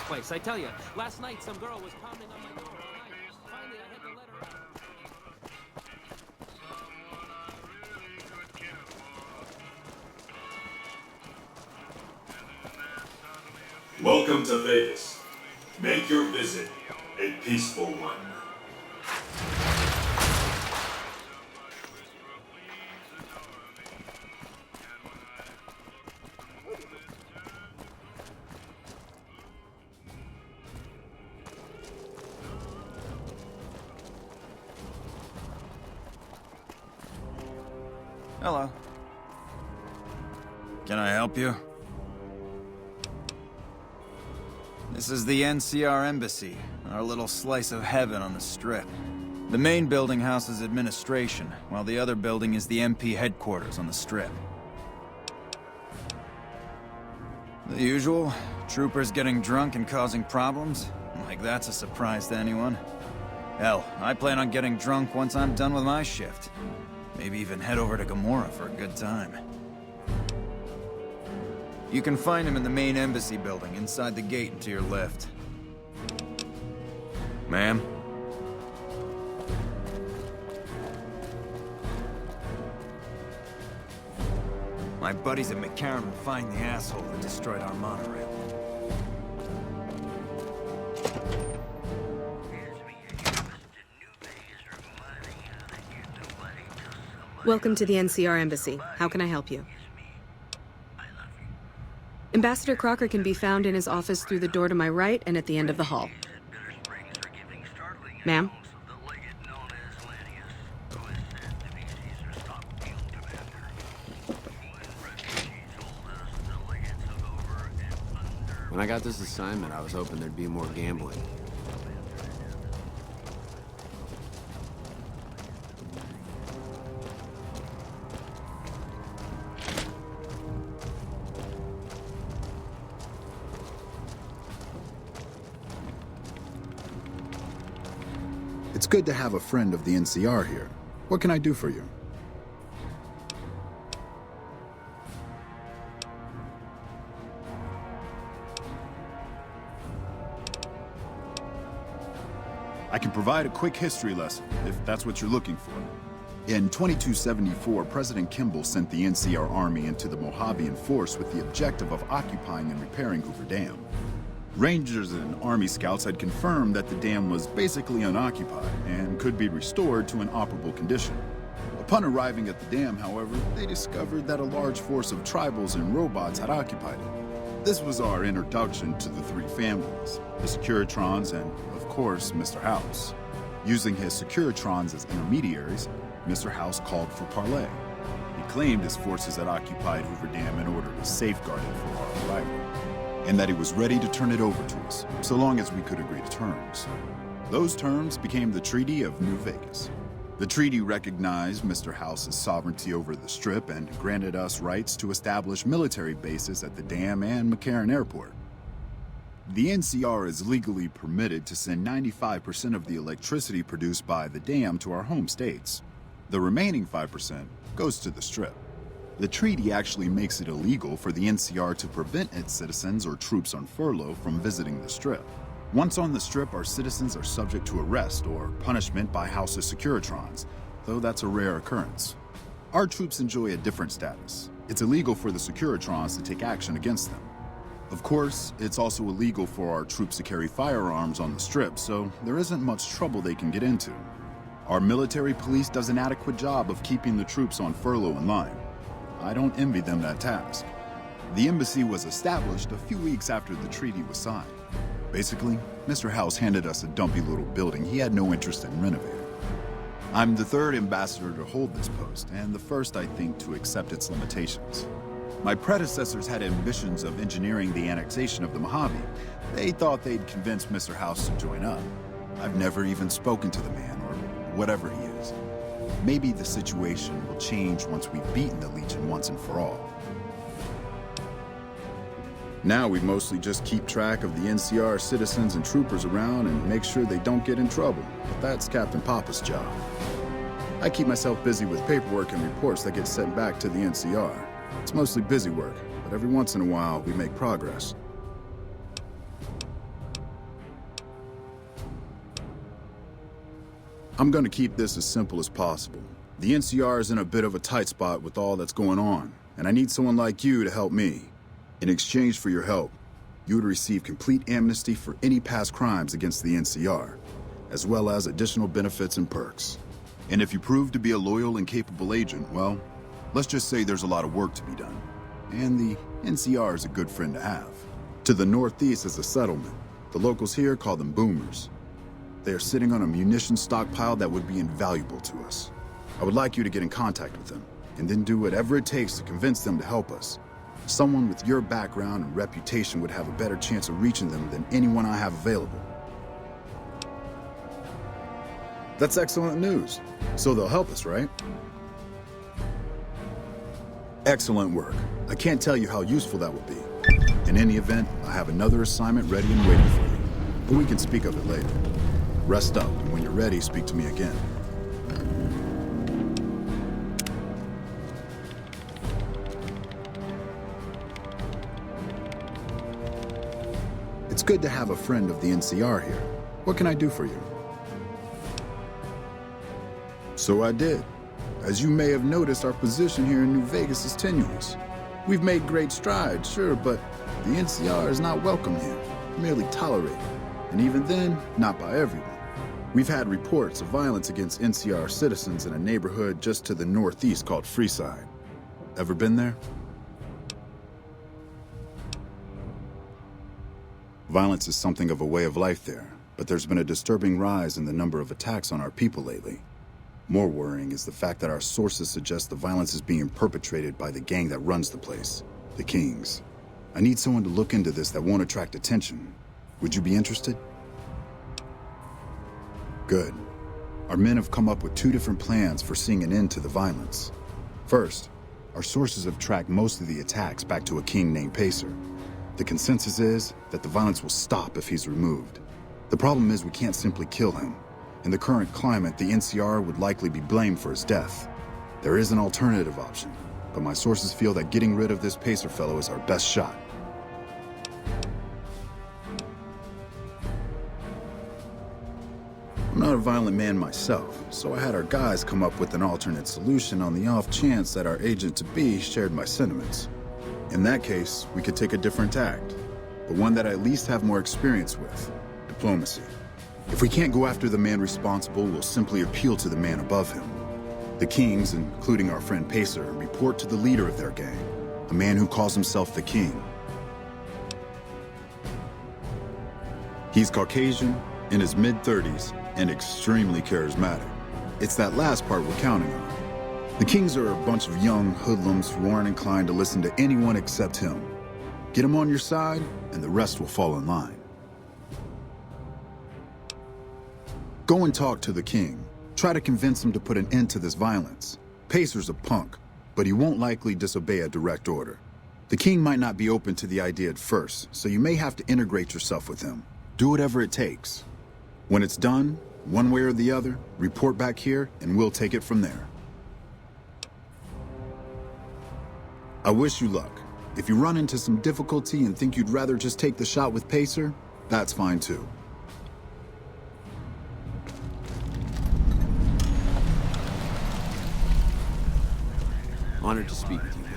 place. I tell you, last night some girl was pounding on my door all night. Finally, I had to let her out. Welcome to Vegas. Make your visit a peaceful one. Hello. Can I help you? This is the NCR Embassy, our little slice of heaven on the Strip. The main building houses administration, while the other building is the MP headquarters on the Strip. The usual, troopers getting drunk and causing problems. Like that's a surprise to anyone. Hell, I plan on getting drunk once I'm done with my shift. Maybe even head over to Gomorrah for a good time. You can find him in the main embassy building, inside the gate and to your left. Ma'am? My buddies at McCarran will find the asshole that destroyed our monorail. Welcome to the NCR Embassy. How can I help you? Ambassador Crocker can be found in his office through the door to my right and at the end of the hall. Ma'am? When I got this assignment, I was hoping there'd be more gambling. It's good to have a friend of the NCR here. What can I do for you? I can provide a quick history lesson, if that's what you're looking for. In 2274, President Kimball sent the NCR Army into the Mojavean Force with the objective of occupying and repairing Hoover Dam. Rangers and Army scouts had confirmed that the dam was basically unoccupied and could be restored to an operable condition. Upon arriving at the dam, however, they discovered that a large force of tribals and robots had occupied it. This was our introduction to the three families, the Securitrons and, of course, Mr. House. Using his Securitrons as intermediaries, Mr. House called for parley. He claimed his forces had occupied Hoover Dam in order to safeguard it for our arrival, and that he was ready to turn it over to us, so long as we could agree to terms. Those terms became the Treaty of New Vegas. The treaty recognized Mr. House's sovereignty over the Strip and granted us rights to establish military bases at the dam and McCarran Airport. The NCR is legally permitted to send 95% of the electricity produced by the dam to our home states. The remaining 5% goes to the Strip. The treaty actually makes it illegal for the NCR to prevent its citizens or troops on furlough from visiting the Strip. Once on the Strip, our citizens are subject to arrest or punishment by House's Securitrons, though that's a rare occurrence. Our troops enjoy a different status. It's illegal for the Securitrons to take action against them. Of course, it's also illegal for our troops to carry firearms on the Strip, so there isn't much trouble they can get into. Our military police does an adequate job of keeping the troops on furlough in line. I don't envy them that task. The embassy was established a few weeks after the treaty was signed. Basically, Mr. House handed us a dumpy little building he had no interest in renovating. I'm the third ambassador to hold this post, and the first, I think, to accept its limitations. My predecessors had ambitions of engineering the annexation of the Mojave. They thought they'd convince Mr. House to join up. I've never even spoken to the man, or whatever he is. Maybe the situation will change once we've beaten the Legion once and for all. Now we mostly just keep track of the NCR citizens and troopers around and make sure they don't get in trouble. But that's Captain Papa's job. I keep myself busy with paperwork and reports that get sent back to the NCR. It's mostly busy work, but every once in a while we make progress. I'm gonna keep this as simple as possible. The NCR is in a bit of a tight spot with all that's going on, and I need someone like you to help me. In exchange for your help, you would receive complete amnesty for any past crimes against the NCR, as well as additional benefits and perks. And if you prove to be a loyal and capable agent, well, let's just say there's a lot of work to be done. And the NCR is a good friend to have. To the northeast is a settlement. The locals here call them boomers. They are sitting on a munitions stockpile that would be invaluable to us. I would like you to get in contact with them, and then do whatever it takes to convince them to help us. Someone with your background and reputation would have a better chance of reaching them than anyone I have available. That's excellent news. So they'll help us, right? Excellent work. I can't tell you how useful that will be. In any event, I have another assignment ready and waiting for you. But we can speak of it later. Rest up, and when you're ready, speak to me again. It's good to have a friend of the NCR here. What can I do for you? So I did. As you may have noticed, our position here in New Vegas is tenuous. We've made great strides, sure, but the NCR is not welcome here, merely tolerated. And even then, not by everyone. We've had reports of violence against NCR citizens in a neighborhood just to the northeast called Freeside. Ever been there? Violence is something of a way of life there, but there's been a disturbing rise in the number of attacks on our people lately. More worrying is the fact that our sources suggest the violence is being perpetrated by the gang that runs the place, the Kings. I need someone to look into this that won't attract attention. Would you be interested? Good. Our men have come up with 2 different plans for seeing an end to the violence. First, our sources have tracked most of the attacks back to a king named Pacer. The consensus is that the violence will stop if he's removed. The problem is we can't simply kill him. In the current climate, the NCR would likely be blamed for his death. There is an alternative option, but my sources feel that getting rid of this Pacer fellow is our best shot. I'm not a violent man myself, so I had our guys come up with an alternate solution on the off chance that our agent-to-be shared my sentiments. In that case, we could take a different tact, but one that I at least have more experience with: diplomacy. If we can't go after the man responsible, we'll simply appeal to the man above him. The Kings, including our friend Pacer, report to the leader of their gang, a man who calls himself the King. He's Caucasian, in his mid-30s, and extremely charismatic. It's that last part we're counting on. The Kings are a bunch of young hoodlums who aren't inclined to listen to anyone except him. Get him on your side, and the rest will fall in line. Go and talk to the King. Try to convince him to put an end to this violence. Pacer's a punk, but he won't likely disobey a direct order. The King might not be open to the idea at first, so you may have to integrate yourself with him. Do whatever it takes. When it's done, one way or the other, report back here, and we'll take it from there. I wish you luck. If you run into some difficulty and think you'd rather just take the shot with Pacer, that's fine too. Honored to speak with you, man.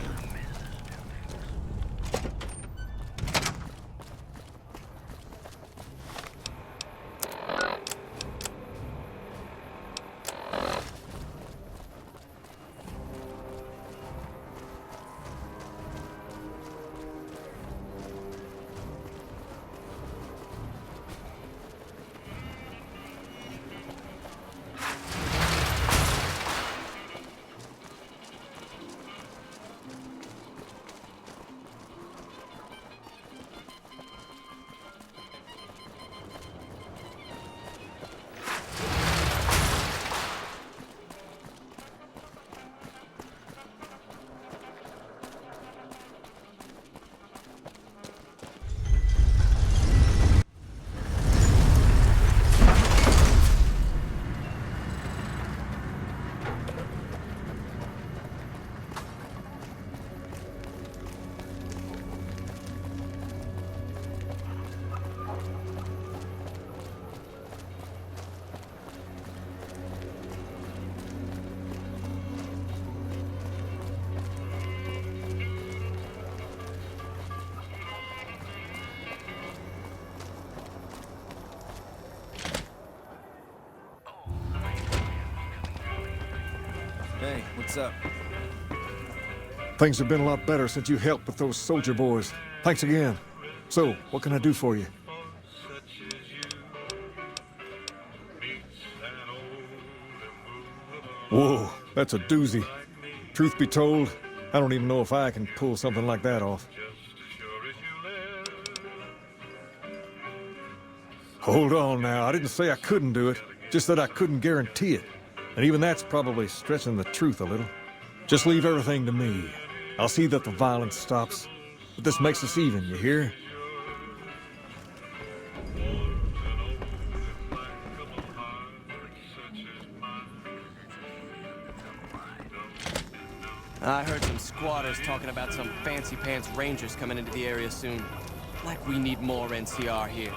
what's up? Things have been a lot better since you helped with those soldier boys. Thanks again. So, what can I do for you? Whoa, that's a doozy. Truth be told, I don't even know if I can pull something like that off. Hold on now, I didn't say I couldn't do it, just that I couldn't guarantee it. And even that's probably stretching the truth a little. Just leave everything to me. I'll see that the violence stops. But this makes us even, you hear? I heard some squatters talking about some fancy pants rangers coming into the area soon. Like we need more NCR here.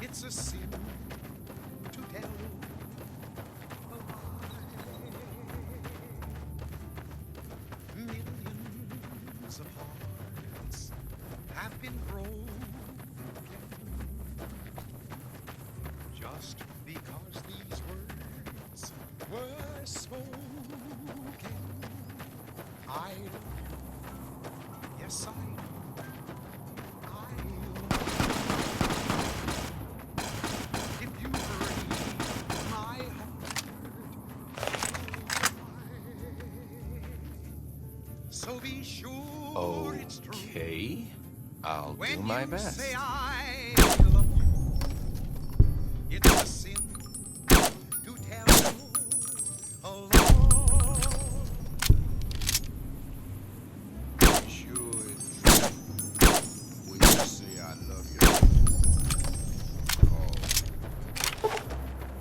It's a sin to tell a lie. Millions of hearts have been broken just because these words were spoken. I know, yes I know. So be sure it's true. Okay, I'll When do my you best. say I love you, it's a sin to tell a lie. Sure it's true when you say I love you. Oh,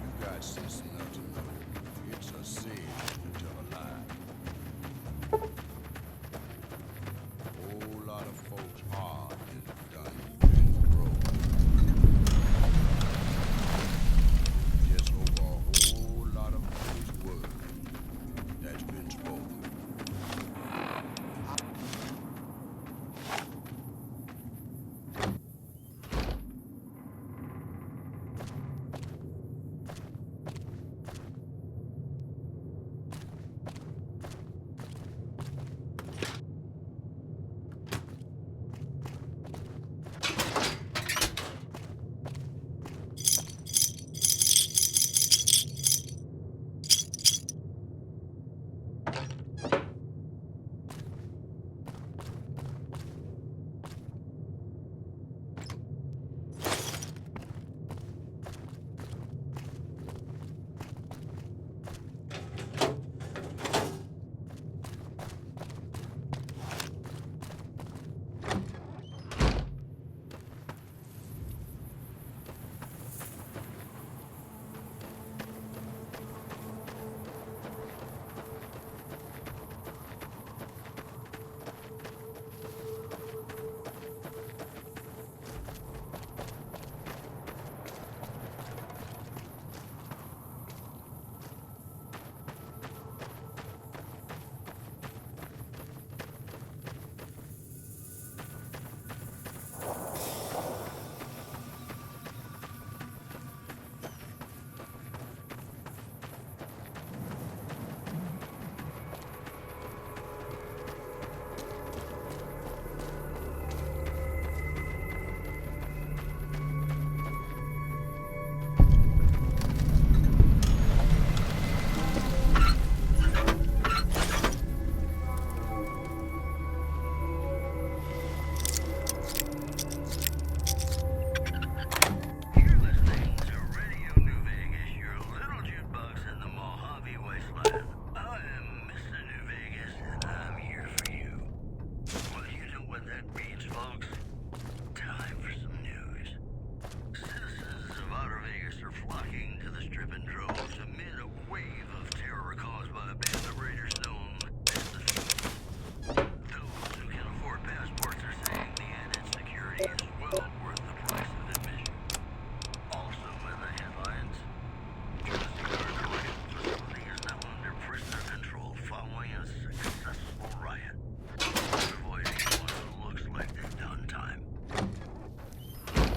you got sense enough to know it's a sin to tell a lie. Whole lot of folks hard is done and broke. Just over a whole lot of folks' words.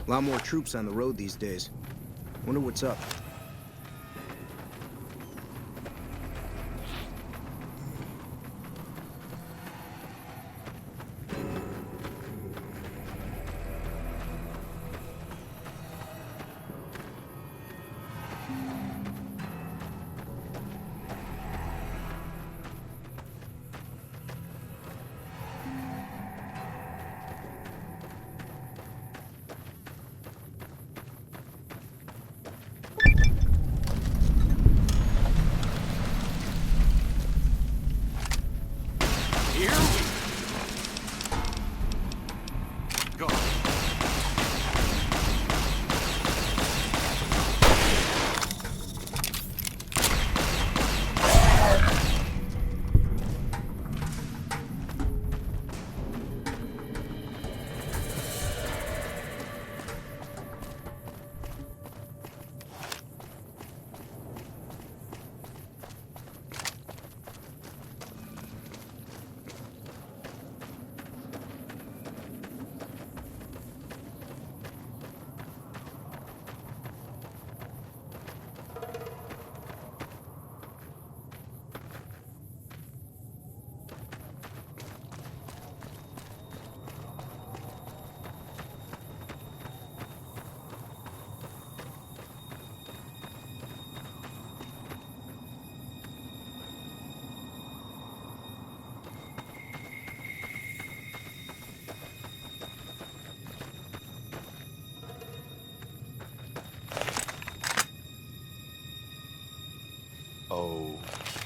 A lot more troops on the road these days. Wonder what's up.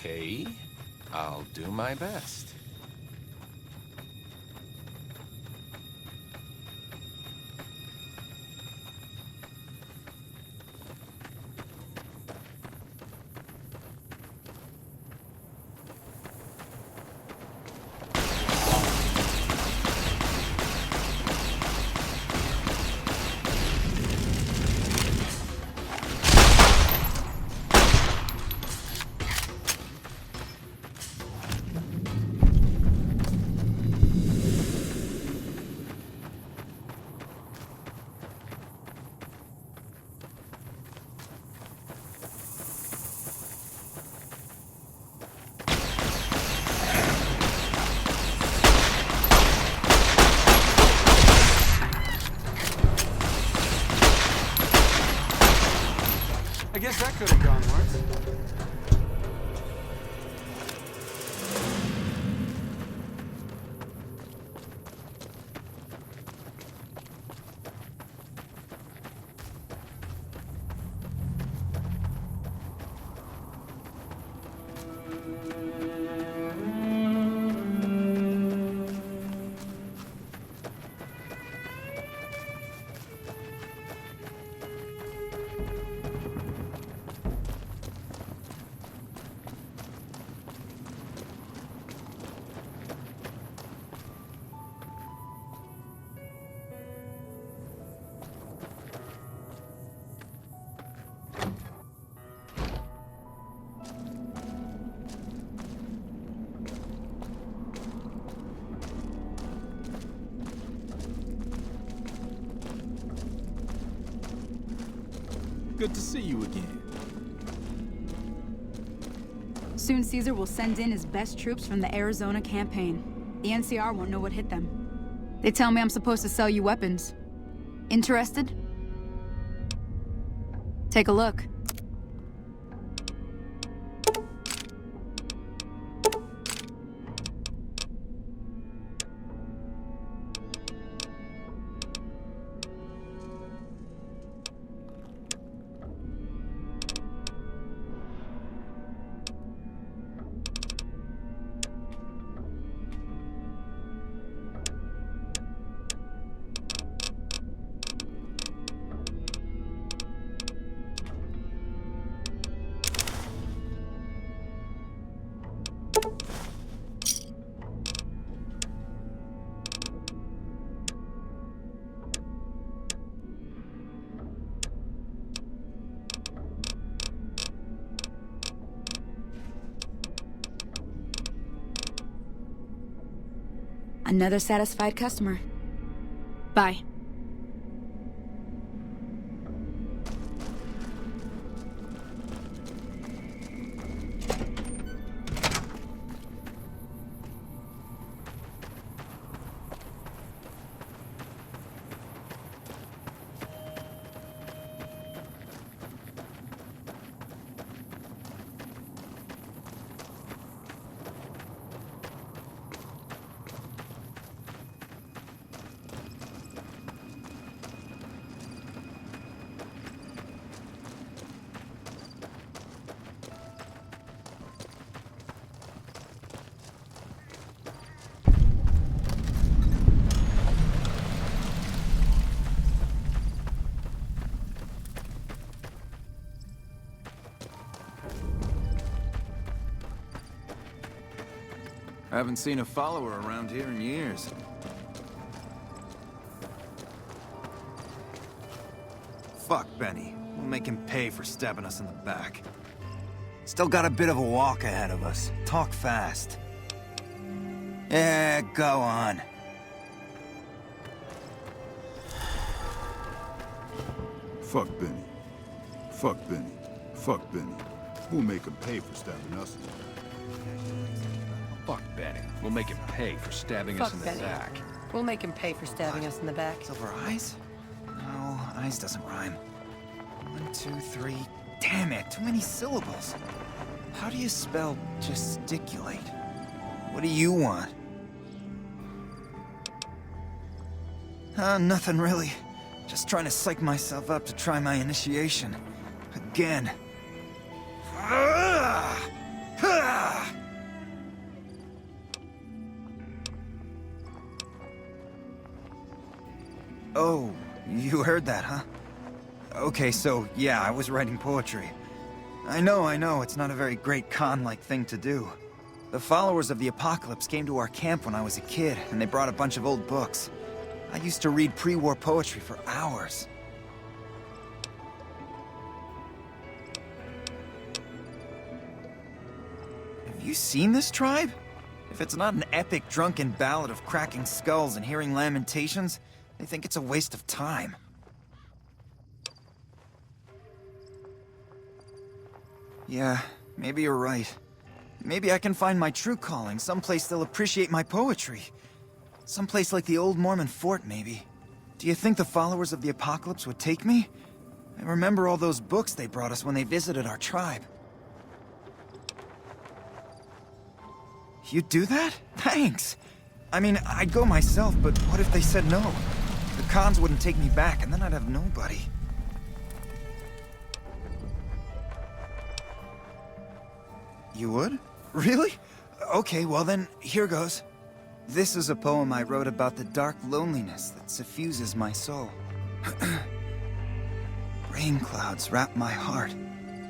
Okay, I'll do my best. I guess that could have gone worse. Good to see you again. Soon Caesar will send in his best troops from the Arizona campaign. The NCR won't know what hit them. They tell me I'm supposed to sell you weapons. Interested? Take a look. Another satisfied customer. Bye. Haven't seen a follower around here in years. Fuck Benny. We'll make him pay for stabbing us in the back. Still got a bit of a walk ahead of us. Talk fast. Yeah, go on. Fuck Benny. Fuck Benny. Fuck Benny. We'll make him pay for stabbing us in the back. Fuck Benny. We'll make him pay for stabbing us in the back. We'll make him pay for stabbing us in the back. Silver eyes? No, eyes doesn't rhyme. 1, 2, 3. Damn it, too many syllables. How do you spell gesticulate? What do you want? Nothing really. Just trying to psych myself up to try my initiation. Again. Oh, you heard that, huh? Okay, so, yeah, I was writing poetry. I know, it's not a very great con-like thing to do. The followers of the Apocalypse came to our camp when I was a kid, and they brought a bunch of old books. I used to read pre-war poetry for hours. Have you seen this tribe? If it's not an epic drunken ballad of cracking skulls and hearing lamentations, they think it's a waste of time. Yeah, maybe you're right. Maybe I can find my true calling, someplace they'll appreciate my poetry. Someplace like the old Mormon fort, maybe. Do you think the followers of the Apocalypse would take me? I remember all those books they brought us when they visited our tribe. You'd do that? Thanks! I mean, I'd go myself, but what if they said no? The cons wouldn't take me back, and then I'd have nobody. You would? Really? Okay, well then, here goes. This is a poem I wrote about the dark loneliness that suffuses my soul. Rain clouds wrap my heart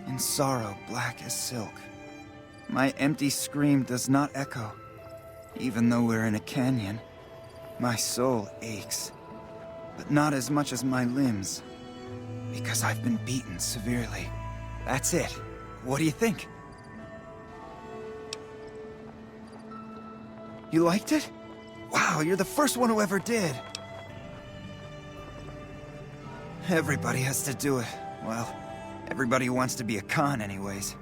in sorrow black as silk. My empty scream does not echo. Even though we're in a canyon, my soul aches. But not as much as my limbs, because I've been beaten severely. That's it. What do you think? You liked it? Wow, you're the first one who ever did. Everybody has to do it. Well, everybody who wants to be a con anyways.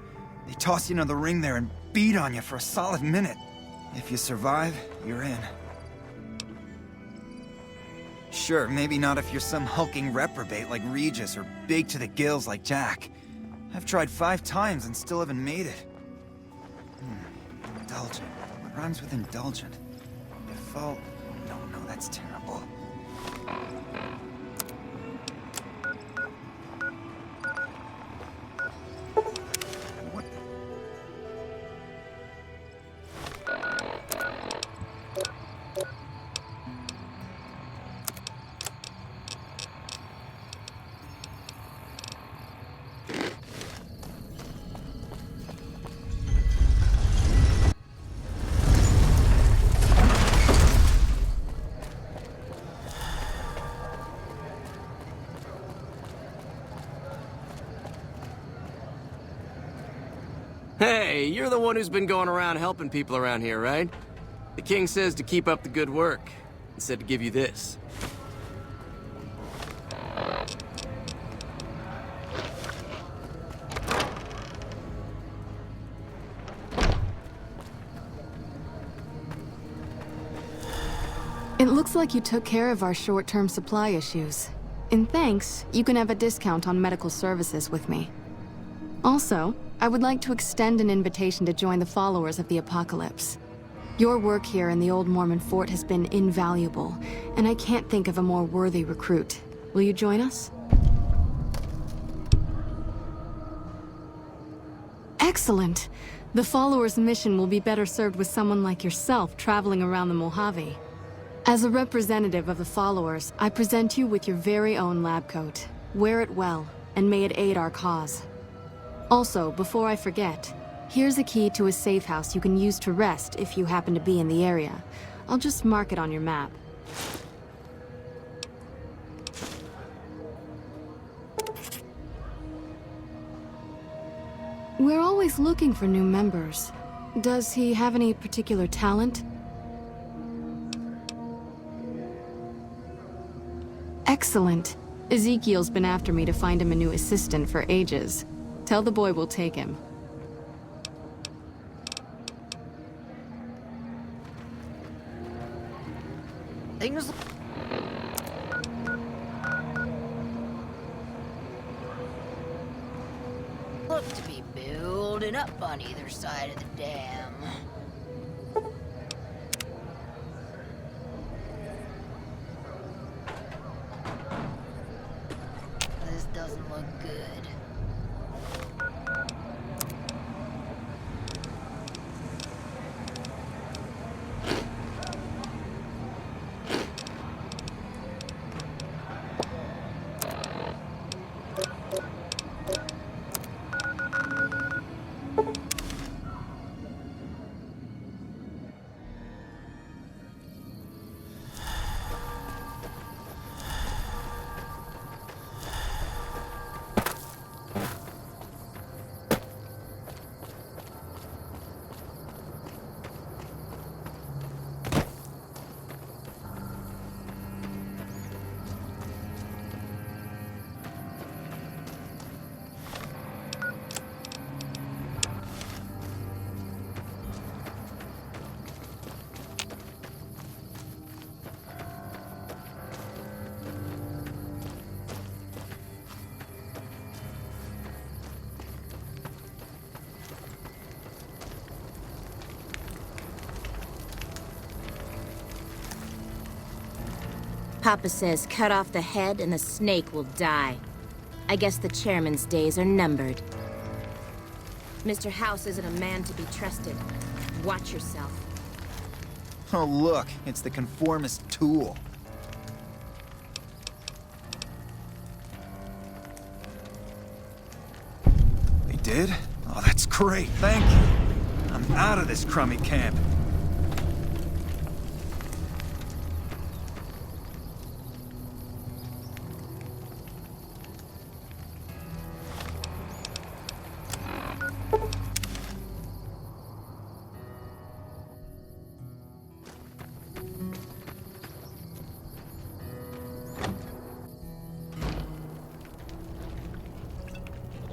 They toss you into the ring there and beat on you for a solid minute. If you survive, you're in. Sure, maybe not if you're some hulking reprobate like Regis or big to the gills like Jack. I've tried 5 times and still haven't made it. Indulgent. What rhymes with indulgent? Default. No, that's terrible. Hey, you're the one who's been going around helping people around here, right? The king says to keep up the good work, and said to give you this. It looks like you took care of our short-term supply issues. In thanks, you can have a discount on medical services with me. Also, I would like to extend an invitation to join the followers of the Apocalypse. Your work here in the old Mormon fort has been invaluable, and I can't think of a more worthy recruit. Will you join us? Excellent! The followers' mission will be better served with someone like yourself traveling around the Mojave. As a representative of the followers, I present you with your very own lab coat. Wear it well, and may it aid our cause. Also, before I forget, Here's a key to a safe house you can use to rest if you happen to be in the area. I'll just mark it on your map. We're always looking for new members. Does he have any particular talent? Excellent. Ezekiel's been after me to find him a new assistant for ages. Tell the boy we'll take him. Things look to be building up on either side of the dam. This doesn't look good. Papa says cut off the head and the snake will die. I guess the chairman's days are numbered. Mr. House isn't a man to be trusted. Watch yourself. Oh, look, it's the conformist tool. They did? Oh, that's great, thank you. I'm out of this crummy camp.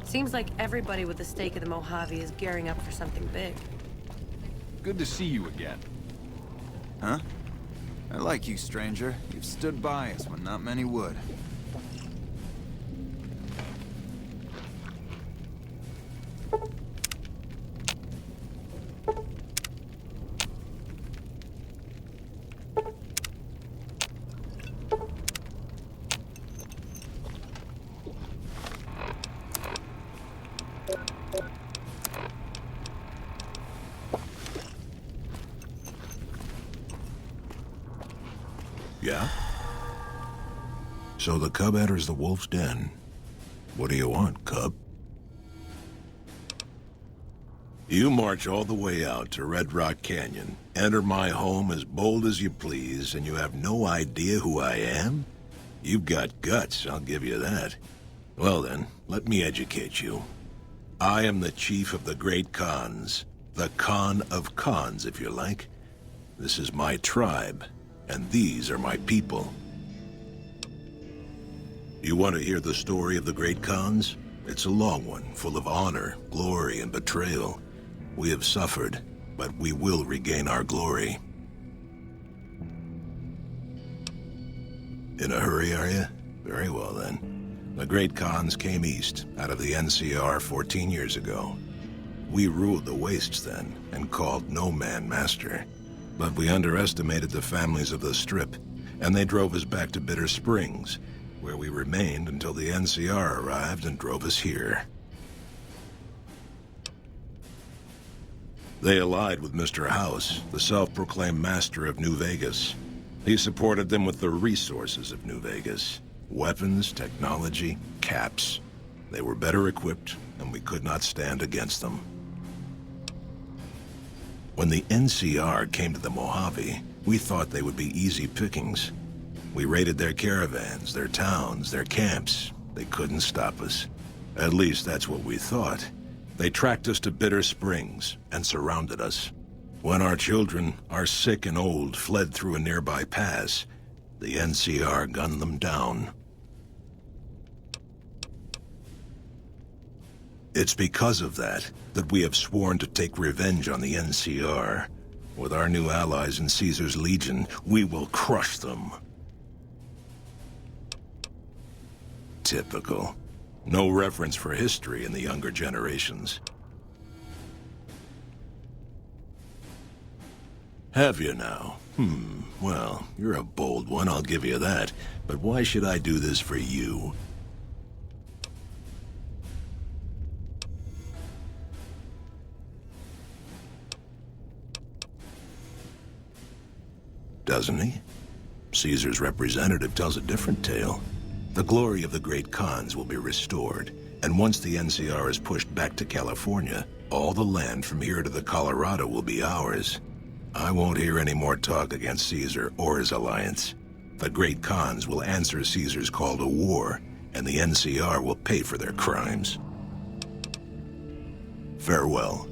Seems like everybody with a stake in the Mojave is gearing up for something big. Good to see you again. Huh? I like you, stranger. You've stood by us when not many would. Yeah? So the cub enters the wolf's den. What do you want, cub? You march all the way out to Red Rock Canyon, enter my home as bold as you please, and you have no idea who I am? You've got guts, I'll give you that. Well then, let me educate you. I am the chief of the Great Khans. The Khan of Khans, if you like. This is my tribe, and these are my people. You want to hear the story of the Great Khans? It's a long one, full of honor, glory, and betrayal. We have suffered, but we will regain our glory. In a hurry, are you? Very well, then. The Great Khans came east, out of the NCR 14 years ago. We ruled the wastes then, and called no man master. But we underestimated the families of the Strip, and they drove us back to Bitter Springs, where we remained until the NCR arrived and drove us here. They allied with Mr. House, the self-proclaimed master of New Vegas. He supported them with the resources of New Vegas. Weapons, technology, caps. They were better equipped, and we could not stand against them. When the NCR came to the Mojave, we thought they would be easy pickings. We raided their caravans, their towns, their camps. They couldn't stop us. At least that's what we thought. They tracked us to Bitter Springs and surrounded us. When our children, our sick and old, fled through a nearby pass, the NCR gunned them down. It's because of that we have sworn to take revenge on the NCR. With our new allies in Caesar's Legion, we will crush them. Typical. No reference for history in the younger generations. Have you now? Well, you're a bold one, I'll give you that. But why should I do this for you? Doesn't he? Caesar's representative tells a different tale. The glory of the great Khans will be restored, and once the NCR is pushed back to California, all the land from here to the Colorado will be ours. I won't hear any more talk against Caesar or his alliance. The great Khans will answer Caesar's call to war, and the NCR will pay for their crimes. Farewell.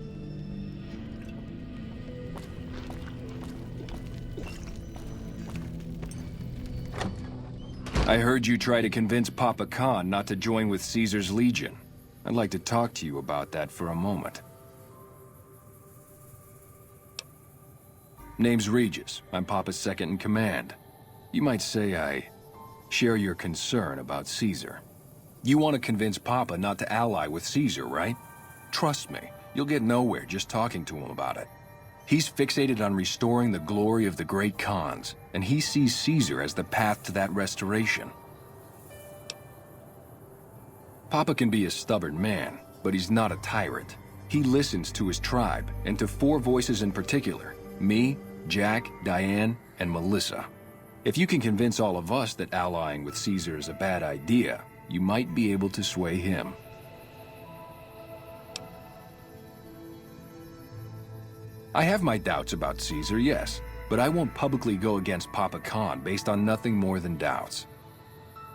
I heard you try to convince Papa Khan not to join with Caesar's Legion. I'd like to talk to you about that for a moment. Name's Regis. I'm Papa's second-in-command. You might say I share your concern about Caesar. You want to convince Papa not to ally with Caesar, right? Trust me, you'll get nowhere just talking to him about it. He's fixated on restoring the glory of the great Khans, and he sees Caesar as the path to that restoration. Papa can be a stubborn man, but he's not a tyrant. He listens to his tribe, and to 4 voices in particular: me, Jack, Diane, and Melissa. If you can convince all of us that allying with Caesar is a bad idea, you might be able to sway him. I have my doubts about Caesar, yes, but I won't publicly go against Papa Khan based on nothing more than doubts.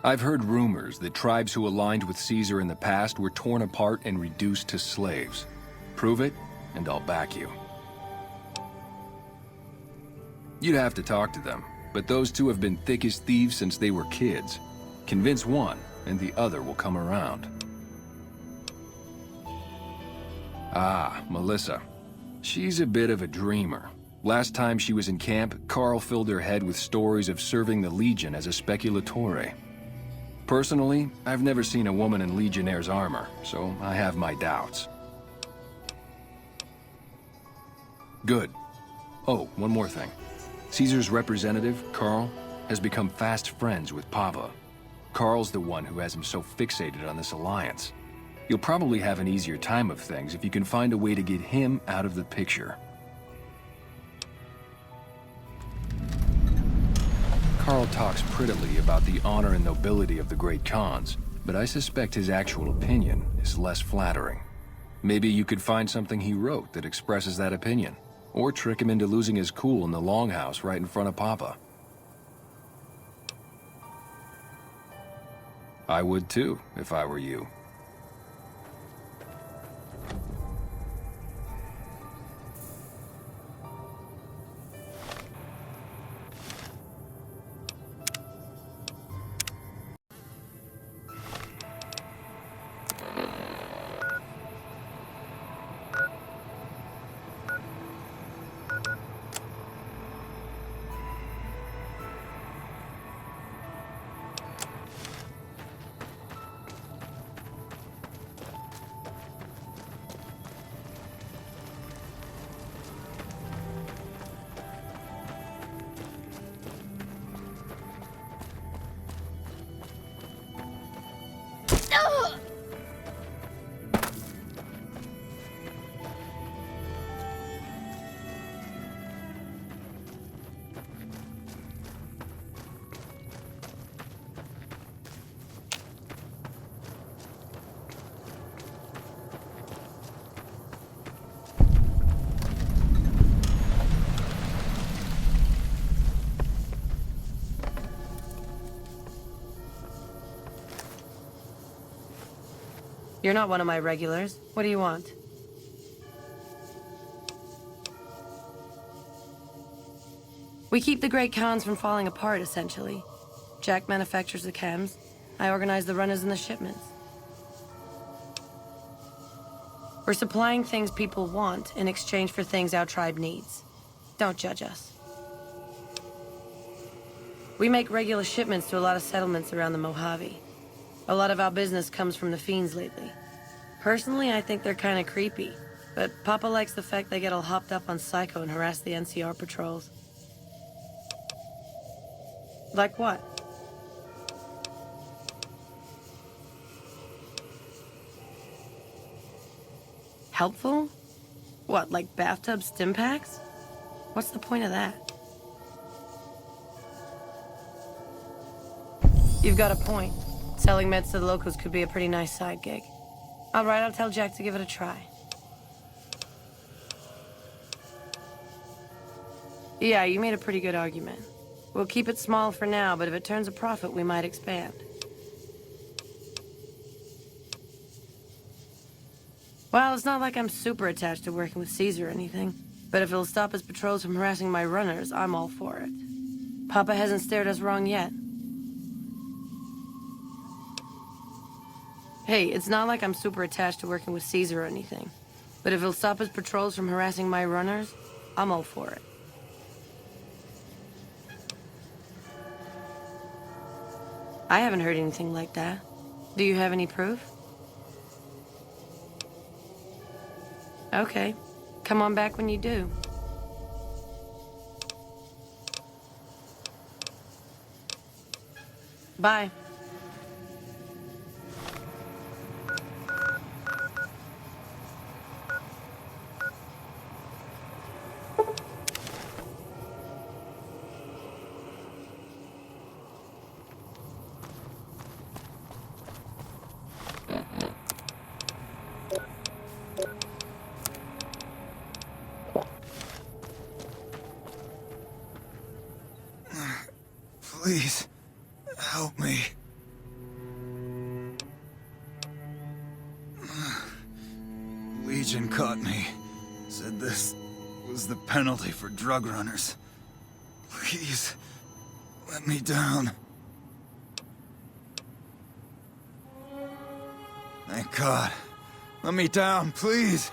I've heard rumors that tribes who aligned with Caesar in the past were torn apart and reduced to slaves. Prove it, and I'll back you. You'd have to talk to them, but those 2 have been thick as thieves since they were kids. Convince one, and the other will come around. Ah, Melissa. She's a bit of a dreamer. Last time she was in camp, Carl filled her head with stories of serving the Legion as a speculatore. Personally, I've never seen a woman in Legionnaire's armor, so I have my doubts. Good. Oh, one more thing. Caesar's representative, Carl, has become fast friends with Papa. Carl's the one who has him so fixated on this alliance. You'll probably have an easier time of things if you can find a way to get him out of the picture. Carl talks prettily about the honor and nobility of the great Khans, but I suspect his actual opinion is less flattering. Maybe you could find something he wrote that expresses that opinion, or trick him into losing his cool in the longhouse right in front of Papa. I would too, if I were you. You're not one of my regulars. What do you want? We keep the Great Khans from falling apart, essentially. Jack manufactures the chems. I organize the runners and the shipments. We're supplying things people want in exchange for things our tribe needs. Don't judge us. We make regular shipments to a lot of settlements around the Mojave. A lot of our business comes from the Fiends lately. Personally, I think they're kind of creepy, but Papa likes the fact they get all hopped up on Psycho and harass the NCR patrols. Like what? Helpful? What, like bathtub stim packs? What's the point of that? You've got a point. Selling meds to the locals could be a pretty nice side gig. All right, I'll tell Jack to give it a try. Yeah, you made a pretty good argument. We'll keep it small for now, but if it turns a profit, we might expand. Well, it's not like I'm super attached to working with Caesar or anything, but if it'll stop his patrols from harassing my runners, I'm all for it. Papa hasn't steered us wrong yet. Hey, it's not like I'm super attached to working with Caesar or anything, but if it'll stop his patrols from harassing my runners, I'm all for it. I haven't heard anything like that. Do you have any proof? Okay. Come on back when you do. Bye. Please, help me. Legion caught me. Said this was the penalty for drug runners. Please, let me down. Thank God. Let me down, please.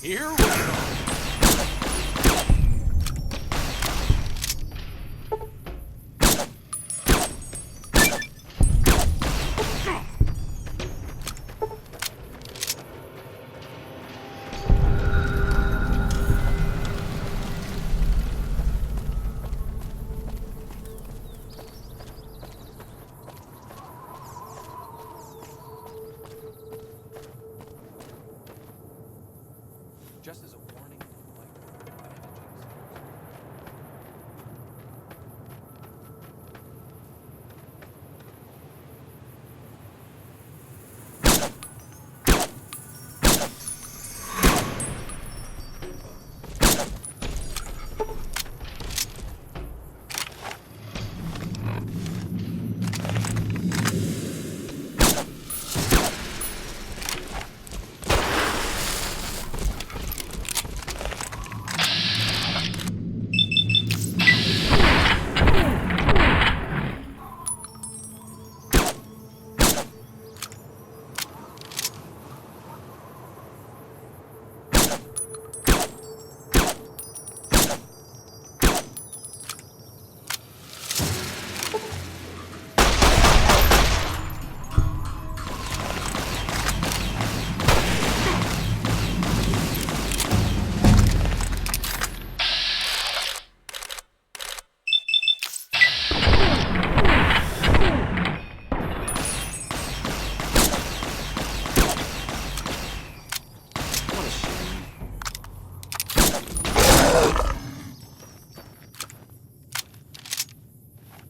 Here we go. Just as a warning,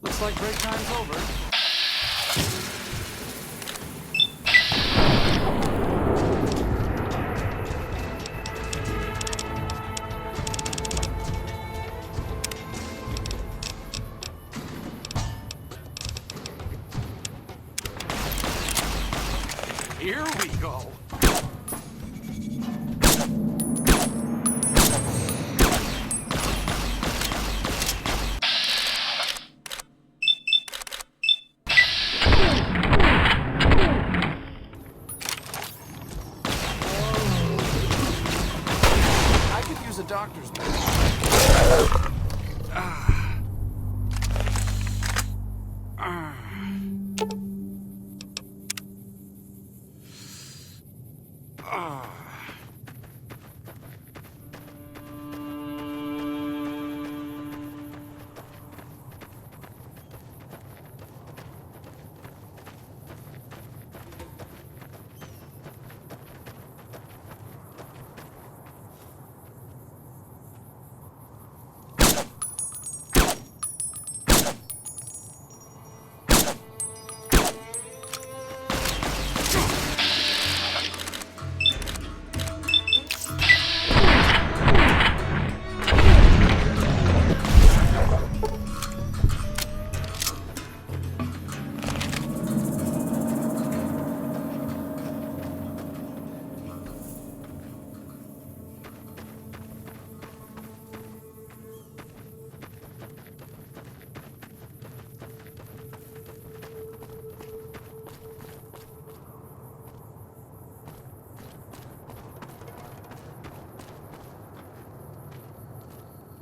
Looks like break time's over. Here we go. I could use a doctor's note.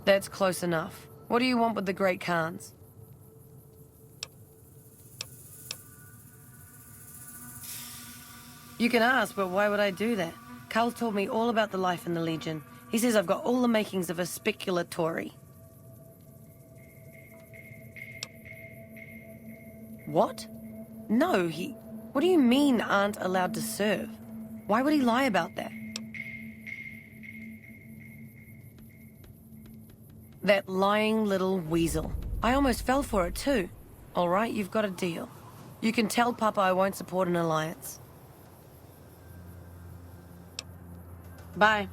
That's close enough. What do you want with the Great Khans? You can ask, but why would I do that? Carl told me all about the life in the Legion. He says I've got all the makings of a speculatory. What? No, What do you mean aren't allowed to serve? Why would he lie about that? That lying little weasel. I almost fell for it too. All right, you've got a deal. You can tell Papa I won't support an alliance. Bye.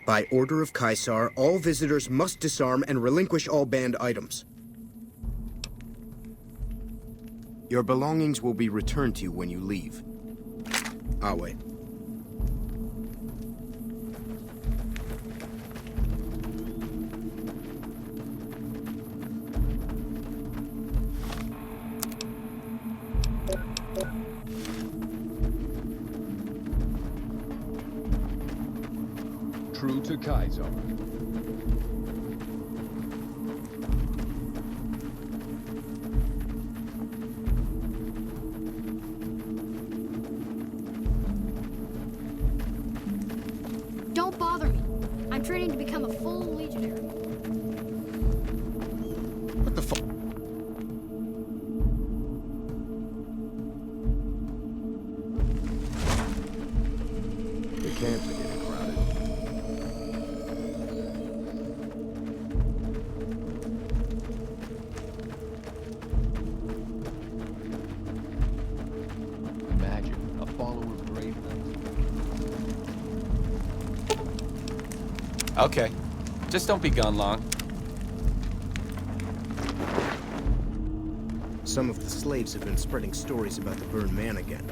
By order of Caesar, all visitors must disarm and relinquish all banned items. Your belongings will be returned to you when you leave. Awe. to Kaizo. Don't bother me. I'm training to become a full legionary. What the fuck? The camps are getting crowded. Imagine a follower of Graveland. Okay. Just don't be gone long. Some of the slaves have been spreading stories about the burned man again.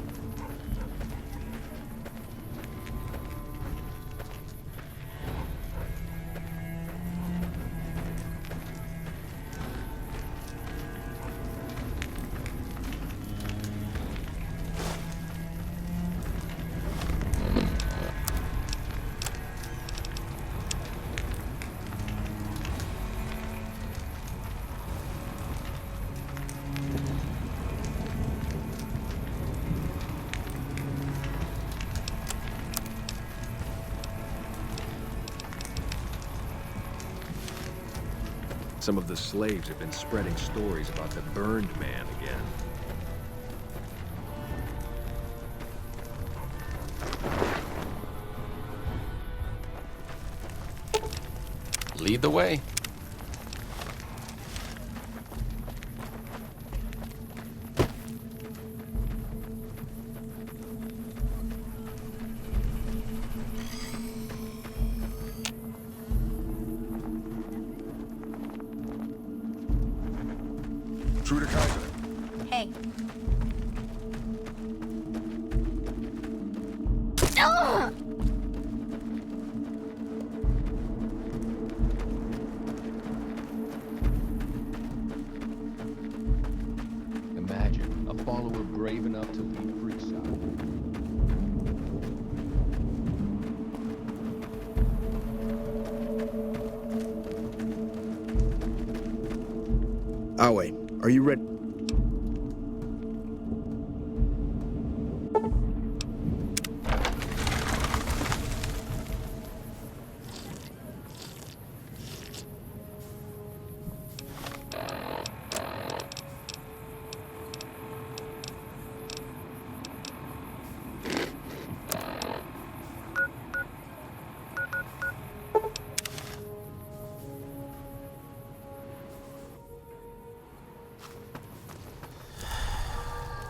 Some of the slaves have been spreading stories about the burned man again. Lead the way. True to Kaiser. Hey. Ugh! Imagine a follower brave enough to lead Freeside. Awe, are you ready?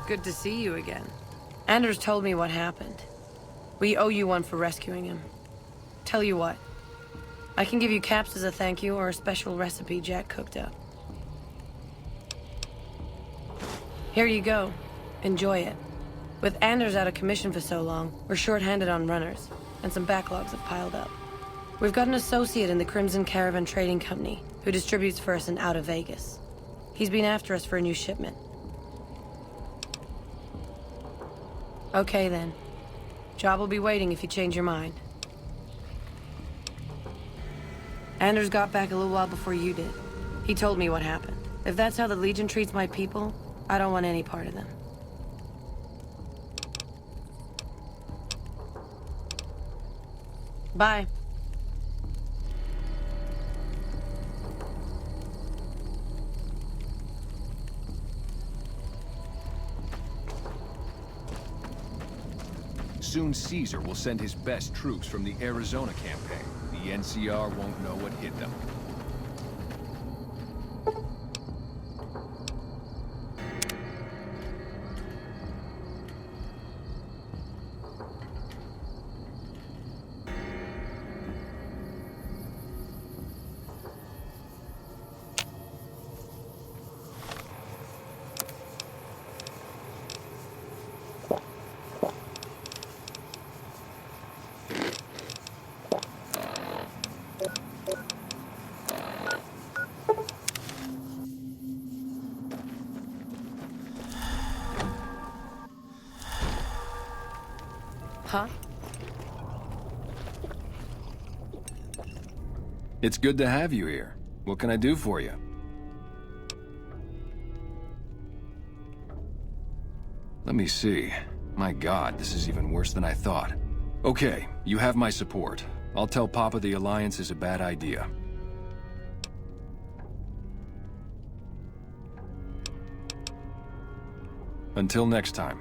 Good to see you again. Anders told me what happened. We owe you one for rescuing him. Tell you what, I can give you caps as a thank you or a special recipe Jack cooked up. Here you go. Enjoy it. With Anders out of commission for so long, we're short-handed on runners, and some backlogs have piled up. We've got an associate in the Crimson Caravan Trading Company who distributes for us in out of Vegas. He's been after us for a new shipment. Okay, then. Job will be waiting if you change your mind. Anders got back a little while before you did. He told me what happened. If that's how the Legion treats my people, I don't want any part of them. Bye. Soon Caesar will send his best troops from the Arizona campaign. The NCR won't know what hit them. Huh? It's good to have you here. What can I do for you? Let me see. My God, this is even worse than I thought. Okay, you have my support. I'll tell Papa the Alliance is a bad idea. Until next time.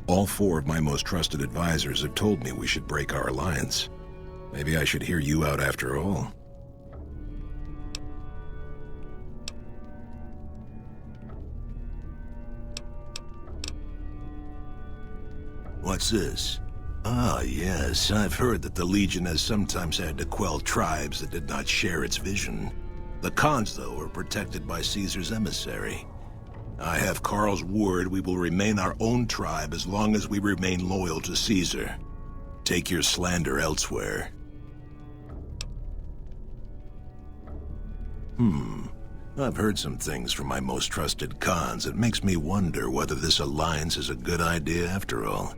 All 4 of my most trusted advisors have told me we should break our alliance. Maybe I should hear you out after all. What's this? Ah, yes, I've heard that the Legion has sometimes had to quell tribes that did not share its vision. The Khans, though, are protected by Caesar's emissary. I have Karl's word we will remain our own tribe as long as we remain loyal to Caesar. Take your slander elsewhere. I've heard some things from my most trusted Khans that makes me wonder whether this alliance is a good idea after all.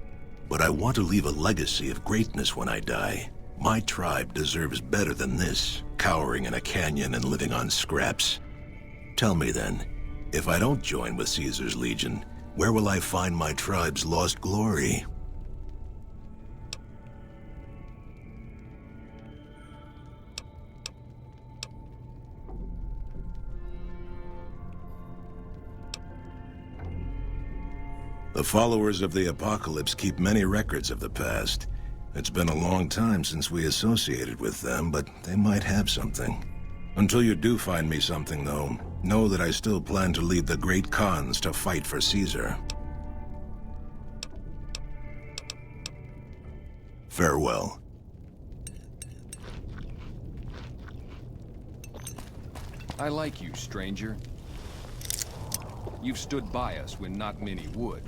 But I want to leave a legacy of greatness when I die. My tribe deserves better than this, cowering in a canyon and living on scraps. Tell me then, if I don't join with Caesar's Legion, where will I find my tribe's lost glory? The followers of the Apocalypse keep many records of the past. It's been a long time since we associated with them, but they might have something. Until you do find me something, though, know that I still plan to lead the great Khans to fight for Caesar. Farewell. I like you, stranger. You've stood by us when not many would.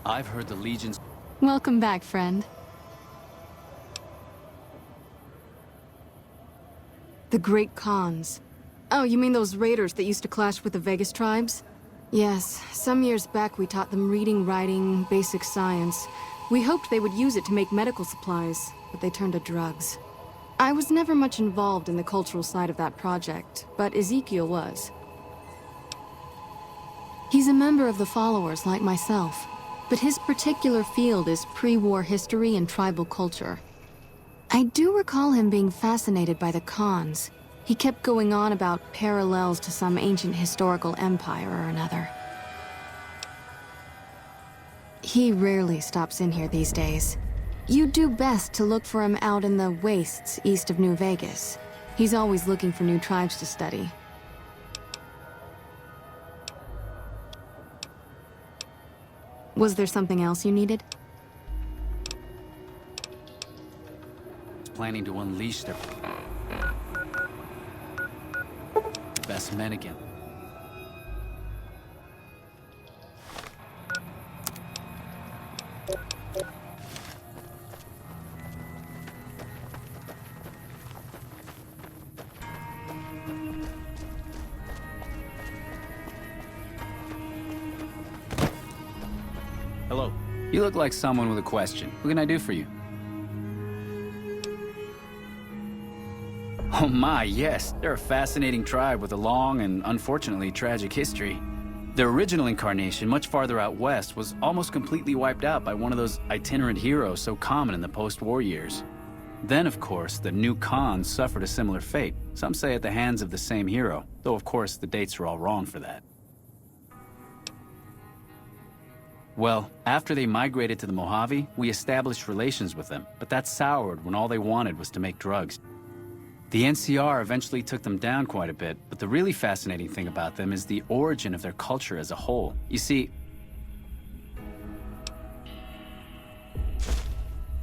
I've heard the Legion's... Welcome back, friend. The Great Khans. Oh, you mean those raiders that used to clash with the Vegas tribes? Yes, some years back we taught them reading, writing, basic science. We hoped they would use it to make medical supplies, but they turned to drugs. I was never much involved in the cultural side of that project, but Ezekiel was. He's a member of the Followers like myself. But his particular field is pre-war history and tribal culture. I do recall him being fascinated by the Khans. He kept going on about parallels to some ancient historical empire or another. He rarely stops in here these days. You'd do best to look for him out in the wastes east of New Vegas. He's always looking for new tribes to study. Was there something else you needed? planning to unleash their best men again. Hello. You look like someone with a question. What can I do for you? Oh my, yes. They're a fascinating tribe with a long and unfortunately tragic history. Their original incarnation, much farther out west, was almost completely wiped out by one of those itinerant heroes so common in the post-war years. Then, of course, the new Khans suffered a similar fate. Some say at the hands of the same hero, though of course the dates are all wrong for that. Well, after they migrated to the Mojave, we established relations with them, but that soured when all they wanted was to make drugs. The NCR eventually took them down quite a bit, but the really fascinating thing about them is the origin of their culture as a whole. You see...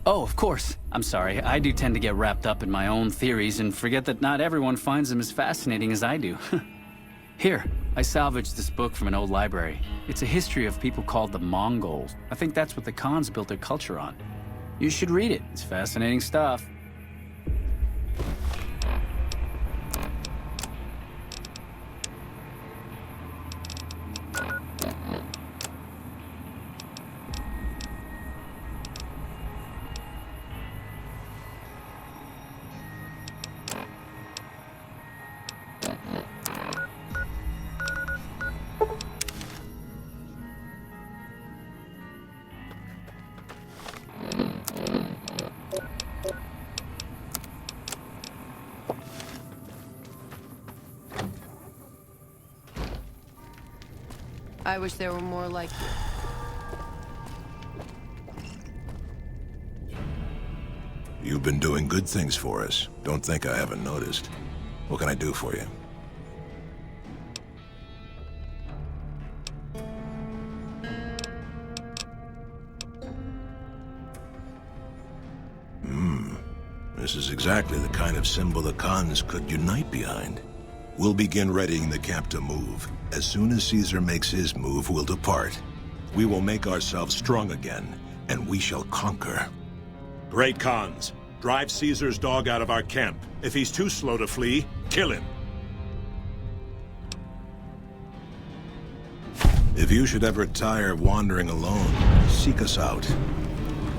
Oh, of course. I'm sorry. I do tend to get wrapped up in my own theories and forget that not everyone finds them as fascinating as I do. Here, I salvaged this book from an old library. It's a history of people called the Mongols. I think that's what the Khans built their culture on. You should read it. It's fascinating stuff. I wish there were more like you. You've been doing good things for us. Don't think I haven't noticed. What can I do for you? This is exactly the kind of symbol the Khans could unite behind. We'll begin readying the camp to move. As soon as Caesar makes his move, we'll depart. We will make ourselves strong again, and we shall conquer. Great Khans, drive Caesar's dog out of our camp. If he's too slow to flee, kill him. If you should ever tire of wandering alone, seek us out.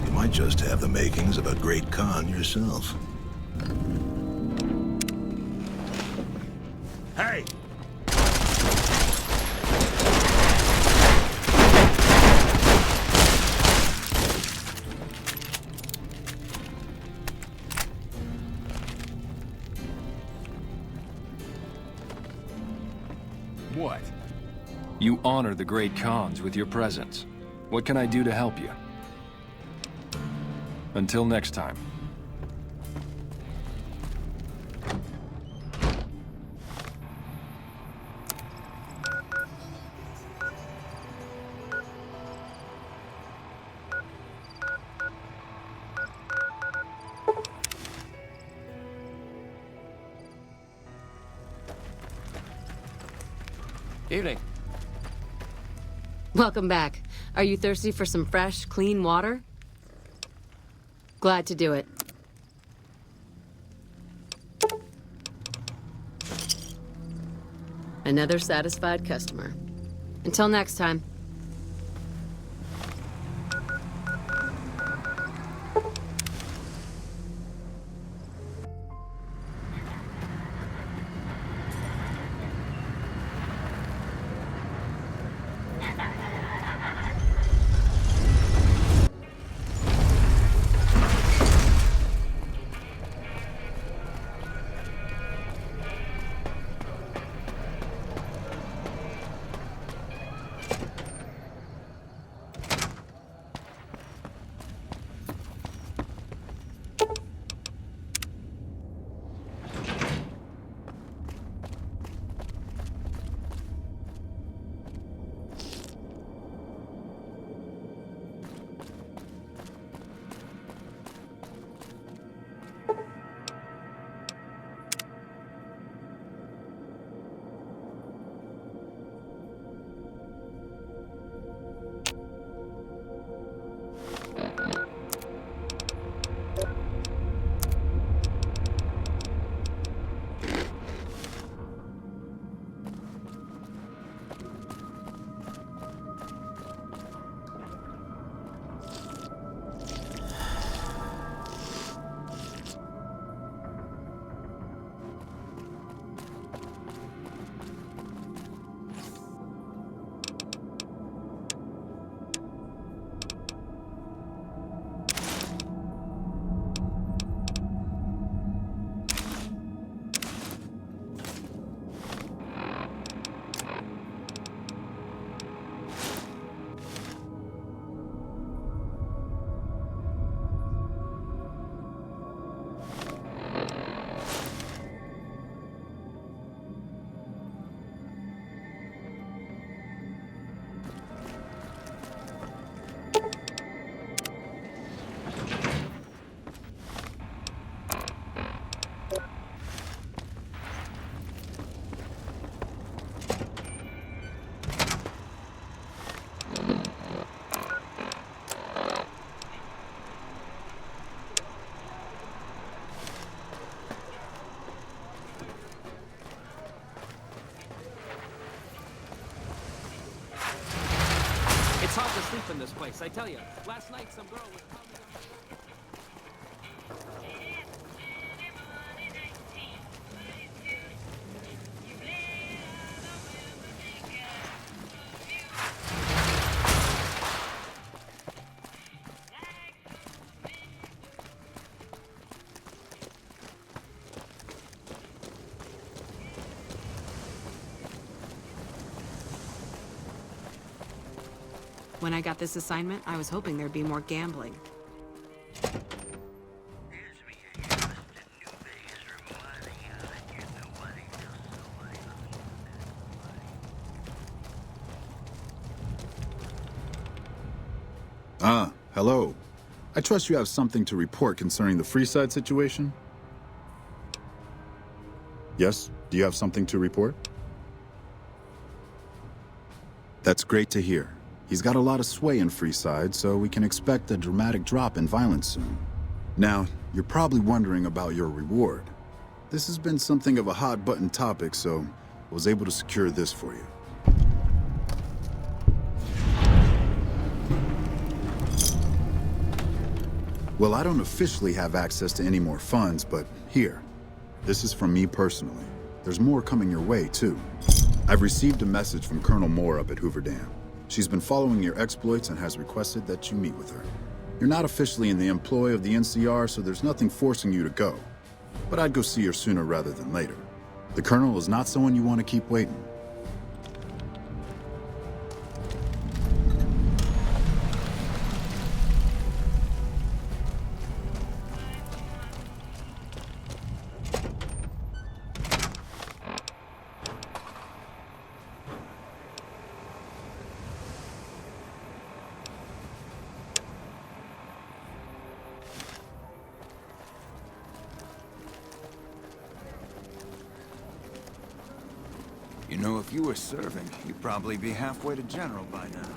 You might just have the makings of a great Khan yourself. Hey! What? You honor the great Khans with your presence. What can I do to help you? Until next time. Evening. Welcome back. Are you thirsty for some fresh, clean water? Glad to do it. Another satisfied customer. Until next time. I tell you, last night some girl was pounding on my... When I got this assignment, I was hoping there'd be more gambling. Ah, hello. I trust you have something to report concerning the Freeside situation? Yes? Do you have something to report? That's great to hear. He's got a lot of sway in Freeside, so we can expect a dramatic drop in violence soon. Now, you're probably wondering about your reward. This has been something of a hot-button topic, so I was able to secure this for you. Well, I don't officially have access to any more funds, but here. This is from me personally. There's more coming your way, too. I've received a message from Colonel Moore up at Hoover Dam. She's been following your exploits and has requested that you meet with her. You're not officially in the employ of the NCR, so there's nothing forcing you to go. But I'd go see her sooner rather than later. The Colonel is not someone you want to keep waiting. You know, if you were serving, you'd probably be halfway to General by now.